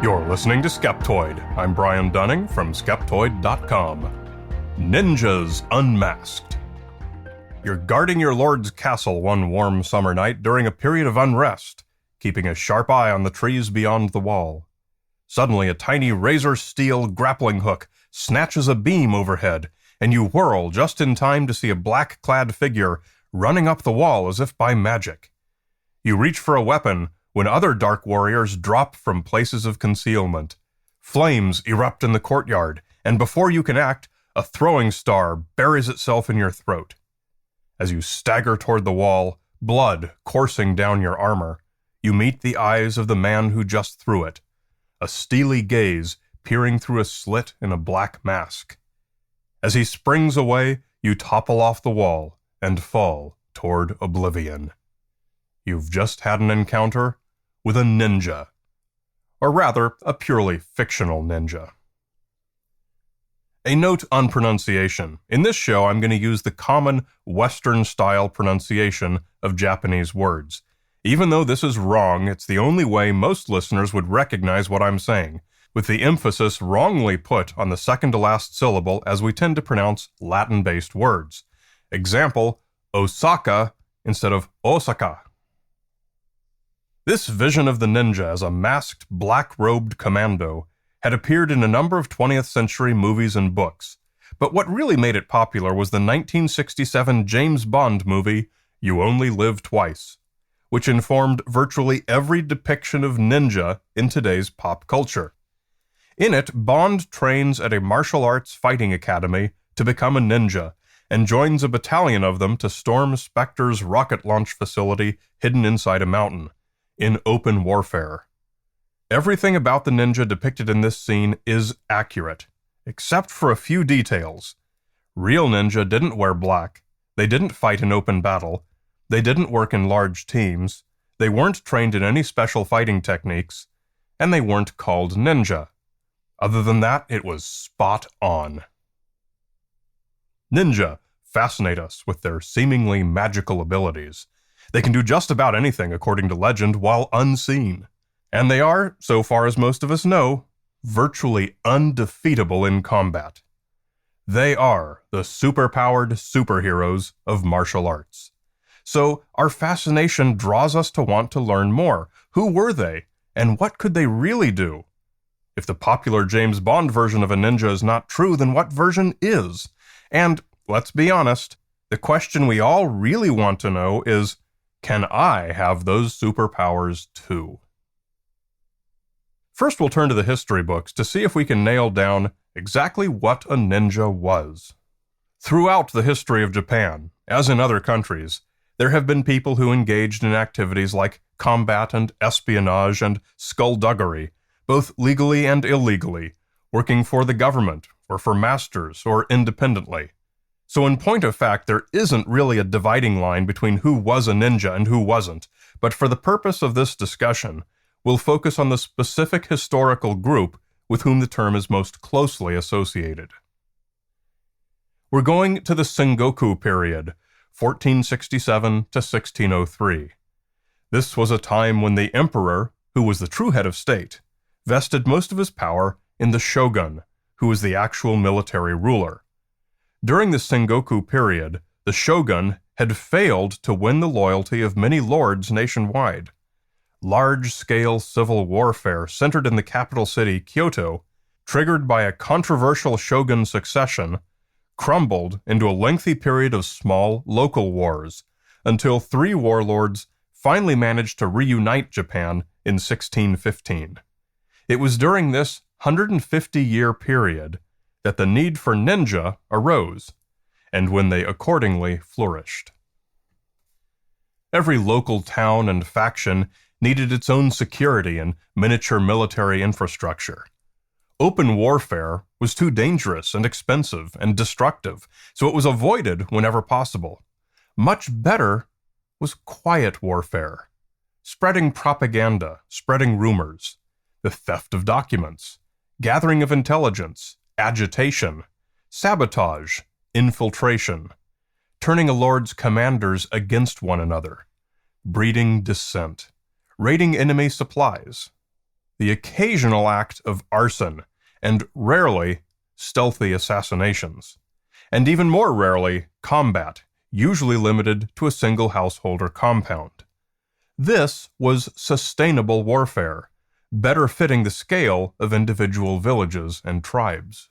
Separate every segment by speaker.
Speaker 1: You're listening to Skeptoid. I'm Brian Dunning from Skeptoid.com. Ninjas Unmasked. You're guarding your lord's castle one warm summer night during a period of unrest, keeping a sharp eye on the trees beyond the wall. Suddenly, a tiny razor-steel grappling hook snatches a beam overhead, and you whirl just in time to see a black-clad figure running up the wall as if by magic. You reach for a weapon when other dark warriors drop from places of concealment. Flames erupt in the courtyard, and before you can act, a throwing star buries itself in your throat. As you stagger toward the wall, blood coursing down your armor, you meet the eyes of the man who just threw it, a steely gaze peering through a slit in a black mask. As he springs away, you topple off the wall and fall toward oblivion. You've just had an encounter with a ninja, or rather, a purely fictional ninja. A note on pronunciation. In this show, I'm going to use the common Western-style pronunciation of Japanese words. Even though this is wrong, it's the only way most listeners would recognize what I'm saying, with the emphasis wrongly put on the second-to-last syllable as we tend to pronounce Latin-based words. Example, Osaka instead of Osaka. This vision of the ninja as a masked, black-robed commando had appeared in a number of 20th century movies and books, but what really made it popular was the 1967 James Bond movie, You Only Live Twice, which informed virtually every depiction of ninja in today's pop culture. In it, Bond trains at a martial arts fighting academy to become a ninja, and joins a battalion of them to storm Spectre's rocket launch facility hidden inside a mountain, in open warfare. Everything about the ninja depicted in this scene is accurate, except for a few details. Real ninja didn't wear black, they didn't fight in open battle, they didn't work in large teams, they weren't trained in any special fighting techniques, and they weren't called ninja. Other than that, it was spot on. Ninja fascinate us with their seemingly magical abilities. They can do just about anything, according to legend, while unseen. And they are, so far as most of us know, virtually undefeatable in combat. They are the superpowered superheroes of martial arts. So our fascination draws us to want to learn more. Who were they? And what could they really do? If the popular James Bond version of a ninja is not true, then what version is? And, let's be honest, the question we all really want to know is, can I have those superpowers too? First, we'll turn to the history books to see if we can nail down exactly what a ninja was. Throughout the history of Japan, as in other countries, there have been people who engaged in activities like combat and espionage and skullduggery, both legally and illegally, working for the government, or for masters, or independently. So in point of fact, there isn't really a dividing line between who was a ninja and who wasn't, but for the purpose of this discussion, we'll focus on the specific historical group with whom the term is most closely associated. We're going to the Sengoku period, 1467 to 1603. This was a time when the emperor, who was the true head of state, vested most of his power in the shogun, who was the actual military ruler. During the Sengoku period, the shogun had failed to win the loyalty of many lords nationwide. Large-scale civil warfare centered in the capital city, Kyoto, triggered by a controversial shogun succession, crumbled into a lengthy period of small, local wars, until three warlords finally managed to reunite Japan in 1615. It was during this 150-year period that the need for ninja arose, and when they accordingly flourished. Every local town and faction needed its own security and miniature military infrastructure. Open warfare was too dangerous and expensive and destructive, so it was avoided whenever possible. Much better was quiet warfare, spreading propaganda, spreading rumors, the theft of documents, gathering of intelligence, agitation, sabotage, infiltration, turning a lord's commanders against one another, breeding dissent, raiding enemy supplies. the occasional act of arson, and rarely stealthy assassinations, and even more rarely combat, usually limited to a single household or compound. This was sustainable warfare, better fitting the scale of individual villages and tribes.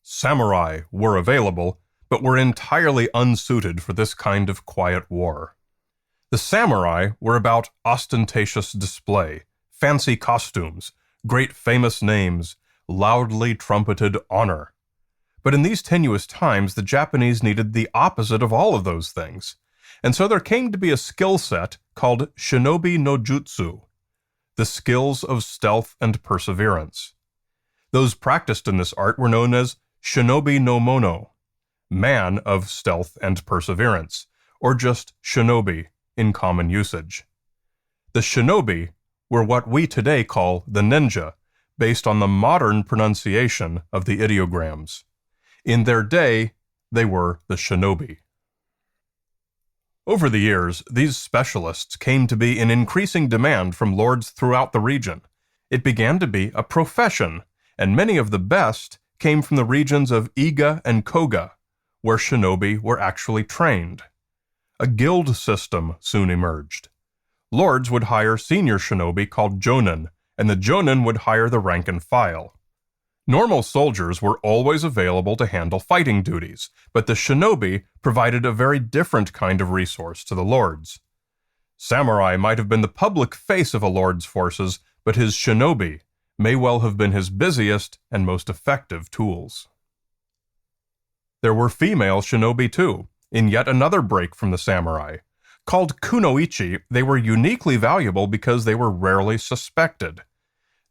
Speaker 1: Samurai were available, but were entirely unsuited for this kind of quiet war. The samurai were about ostentatious display, fancy costumes, great famous names, loudly trumpeted honor. But in these tenuous times, the Japanese needed the opposite of all of those things, and so there came to be a skill set called shinobi no jutsu, the skills of stealth and perseverance. Those practiced in this art were known as shinobi no mono, man of stealth and perseverance, or just shinobi in common usage. The shinobi were what we today call the ninja, based on the modern pronunciation of the ideograms. In their day, they were the shinobi. Over the years, these specialists came to be in increasing demand from lords throughout the region. It began to be a profession, and many of the best came from the regions of Iga and Koga, where shinobi were actually trained. A guild system soon emerged. Lords would hire senior shinobi called jonin, and the jonin would hire the rank and file. Normal soldiers were always available to handle fighting duties, but the shinobi provided a very different kind of resource to the lords. Samurai might have been the public face of a lord's forces, but his shinobi may well have been his busiest and most effective tools. There were female shinobi too, in yet another break from the samurai. Called kunoichi, they were uniquely valuable because they were rarely suspected.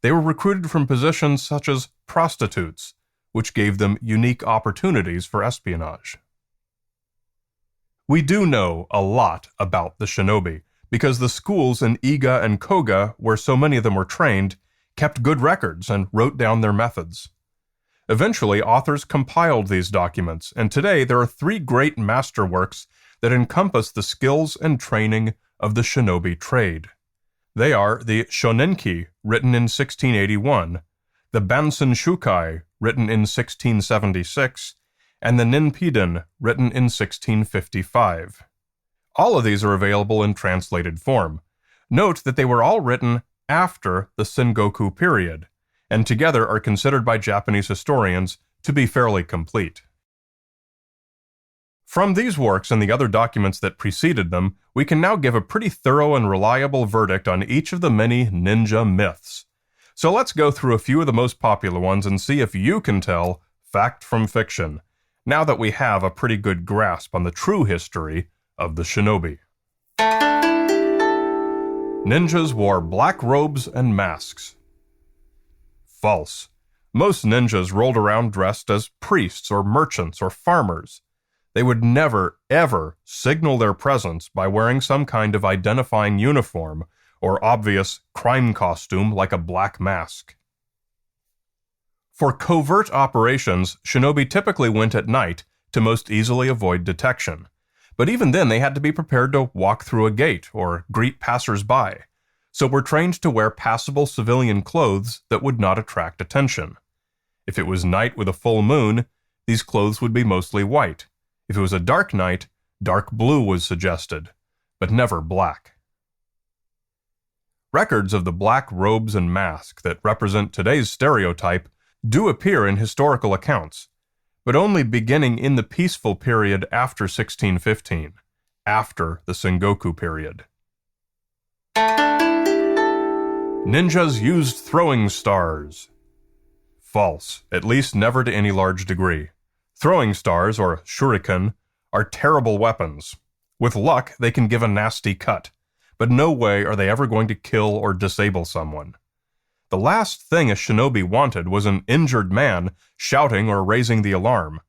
Speaker 1: They were recruited from positions such as prostitutes, which gave them unique opportunities for espionage. We do know a lot about the shinobi, because the schools in Iga and Koga, where so many of them were trained, kept good records and wrote down their methods. Eventually, authors compiled these documents, and today there are 3 great masterworks that encompass the skills and training of the shinobi trade. They are the Shonenki, written in 1681, the Bansen Shukai, written in 1676, and the Ninpiden, written in 1655. All of these are available in translated form. Note that they were all written after the Sengoku period, and together are considered by Japanese historians to be fairly complete. From these works and the other documents that preceded them, we can now give a pretty thorough and reliable verdict on each of the many ninja myths. So let's go through a few of the most popular ones and see if you can tell fact from fiction, now that we have a pretty good grasp on the true history of the shinobi. Ninjas wore black robes and masks. False. Most ninjas rolled around dressed as priests or merchants or farmers. They would never, ever signal their presence by wearing some kind of identifying uniform or obvious crime costume like a black mask. For covert operations, shinobi typically went at night to most easily avoid detection. But even then, they had to be prepared to walk through a gate or greet passers-by, so were trained to wear passable civilian clothes that would not attract attention. If it was night with a full moon, these clothes would be mostly white. If it was a dark night, dark blue was suggested, but never black. Records of the black robes and mask that represent today's stereotype do appear in historical accounts, but only beginning in the peaceful period after 1615, after the Sengoku period. Ninjas used throwing stars. False, at least never to any large degree. Throwing stars, or shuriken, are terrible weapons. With luck, they can give a nasty cut, but no way are they ever going to kill or disable someone. The last thing a shinobi wanted was an injured man shouting or raising the alarm.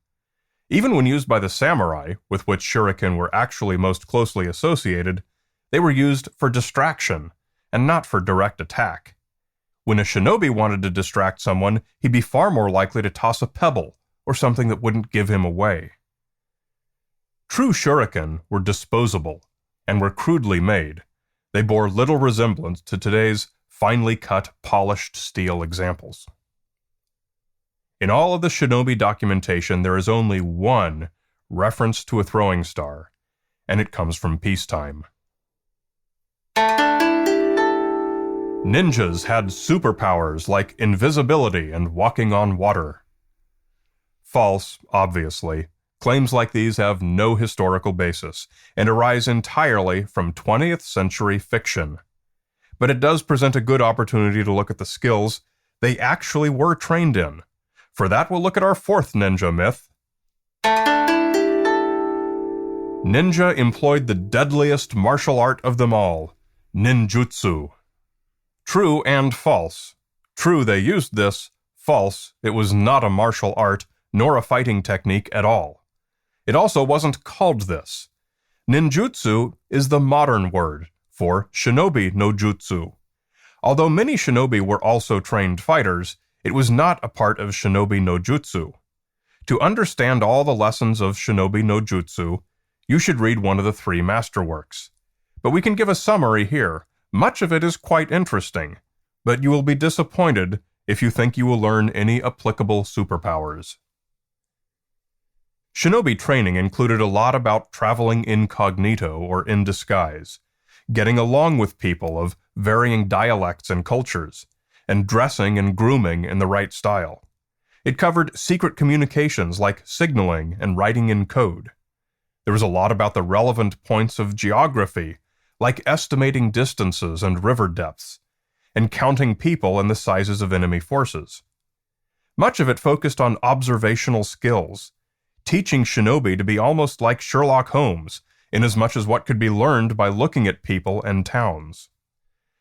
Speaker 1: Even when used by the samurai, with which shuriken were actually most closely associated, they were used for distraction, and not for direct attack. When a shinobi wanted to distract someone, he'd be far more likely to toss a pebble, or something that wouldn't give him away. True shuriken were disposable, and were crudely made. They bore little resemblance to today's finely cut, polished steel examples. In all of the shinobi documentation, there is only one reference to a throwing star, and it comes from peacetime. Ninjas had superpowers like invisibility and walking on water. False, obviously. Claims like these have no historical basis and arise entirely from 20th century fiction. But it does present a good opportunity to look at the skills they actually were trained in. For that, we'll look at our fourth ninja myth. Ninja employed the deadliest martial art of them all, ninjutsu. True and false. True, they used this. False, it was not a martial art, nor a fighting technique at all. It also wasn't called this. Ninjutsu is the modern word for shinobi no jutsu. Although many shinobi were also trained fighters, it was not a part of shinobi no jutsu. To understand all the lessons of shinobi no jutsu, you should read one of the 3 masterworks. But we can give a summary here. Much of it is quite interesting, but you will be disappointed if you think you will learn any applicable superpowers. Shinobi training included a lot about traveling incognito or in disguise, getting along with people of varying dialects and cultures, and dressing and grooming in the right style. It covered secret communications like signaling and writing in code. There was a lot about the relevant points of geography, like estimating distances and river depths, and counting people and the sizes of enemy forces. Much of it focused on observational skills, teaching shinobi to be almost like Sherlock Holmes, inasmuch as what could be learned by looking at people and towns.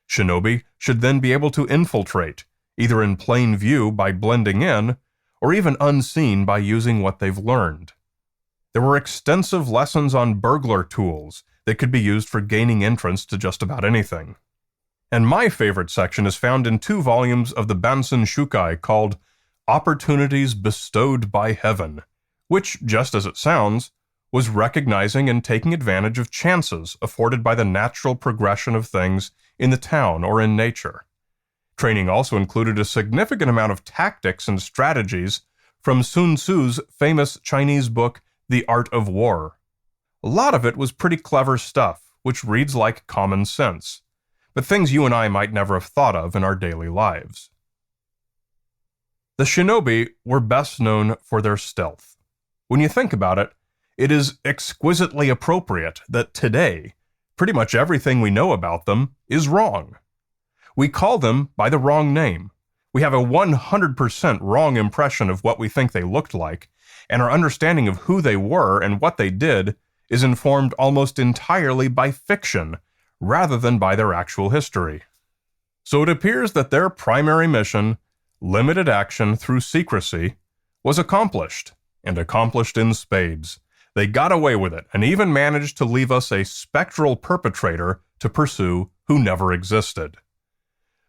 Speaker 1: Shinobi should then be able to infiltrate, either in plain view by blending in, or even unseen by using what they've learned. There were extensive lessons on burglar tools that could be used for gaining entrance to just about anything. And my favorite section is found in 2 volumes of the Bansen Shukai called Opportunities Bestowed by Heaven, which, just as it sounds, was recognizing and taking advantage of chances afforded by the natural progression of things in the town or in nature. Training also included a significant amount of tactics and strategies from Sun Tzu's famous Chinese book, The Art of War. A lot of it was pretty clever stuff, which reads like common sense, but things you and I might never have thought of in our daily lives. The shinobi were best known for their stealth. When you think about it, it is exquisitely appropriate that today, pretty much everything we know about them is wrong. We call them by the wrong name. We have a 100% wrong impression of what we think they looked like, and our understanding of who they were and what they did is informed almost entirely by fiction, rather than by their actual history. So it appears that their primary mission, limited action through secrecy, was accomplished, and accomplished in spades. They got away with it, and even managed to leave us a spectral perpetrator to pursue who never existed.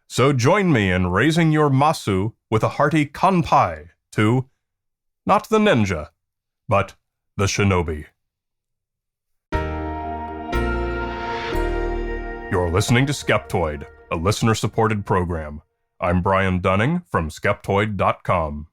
Speaker 1: So join me in raising your masu with a hearty kanpai to, not the ninja, but the shinobi. You're listening to Skeptoid, a listener-supported program. I'm Brian Dunning from Skeptoid.com.